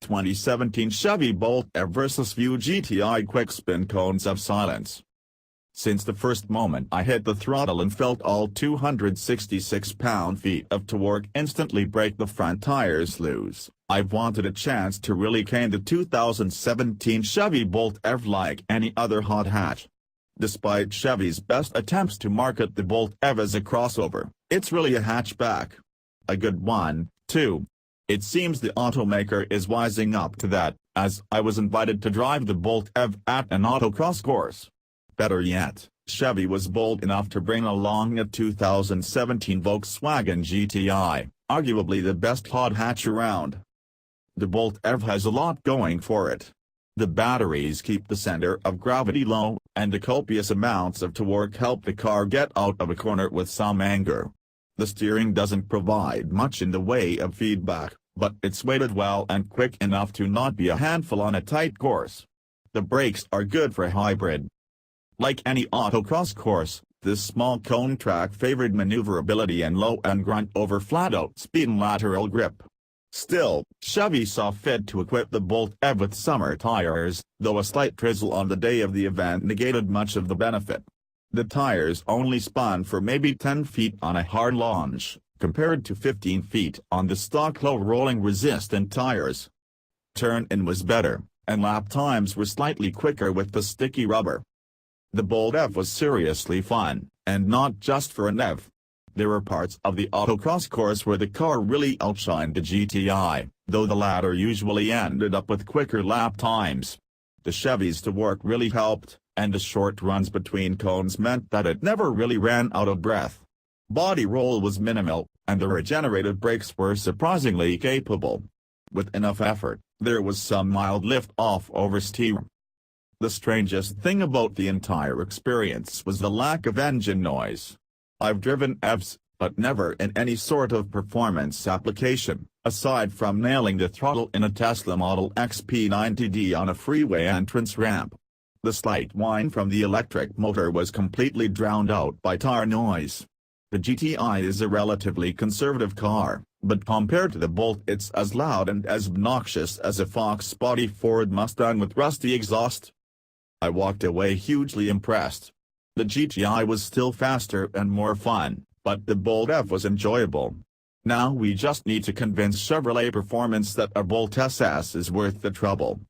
2017 Chevy Bolt EV vs View GTI quick spin cones of silence. Since the first moment I hit the throttle and felt all 266 pound-feet of torque instantly break the front tires loose, I've wanted a chance to really cane the 2017 Chevy Bolt EV like any other hot hatch. Despite Chevy's best attempts to market the Bolt EV as a crossover, it's really a hatchback. A good one, too. It seems the automaker is wising up to that, as I was invited to drive the Bolt EV at an autocross course. Better yet, Chevy was bold enough to bring along a 2017 Volkswagen GTI, arguably the best hot hatch around. The Bolt EV has a lot going for it. The batteries keep the center of gravity low, and the copious amounts of torque help the car get out of a corner with some anger. The steering doesn't provide much in the way of feedback, but it's weighted well and quick enough to not be a handful on a tight course. The brakes are good for a hybrid. Like any autocross course, this small cone track favored maneuverability and low-end grunt over flat-out speed and lateral grip. Still, Chevy saw fit to equip the Bolt EV with summer tires, though a slight drizzle on the day of the event negated much of the benefit. The tires only spun for maybe 10 feet on a hard launch, compared to 15 feet on the stock low rolling resistant tires. Turn-in was better, and lap times were slightly quicker with the sticky rubber. The Bolt EV was seriously fun, and not just for an EV. There were parts of the autocross course where the car really outshined the GTI, though the latter usually ended up with quicker lap times. The Chevy's torque really helped, and the short runs between cones meant that it never really ran out of breath. Body roll was minimal, and the regenerated brakes were surprisingly capable. With enough effort, there was some mild lift-off oversteer. The strangest thing about the entire experience was the lack of engine noise. I've driven EVs, but never in any sort of performance application, aside from nailing the throttle in a Tesla Model X P90D on a freeway entrance ramp. The slight whine from the electric motor was completely drowned out by tire noise. The GTI is a relatively conservative car, but compared to the Bolt it's as loud and as obnoxious as a fox-body Ford Mustang with rusty exhaust. I walked away hugely impressed. The GTI was still faster and more fun, but the Bolt EV was enjoyable. Now we just need to convince Chevrolet Performance that our Bolt SS is worth the trouble.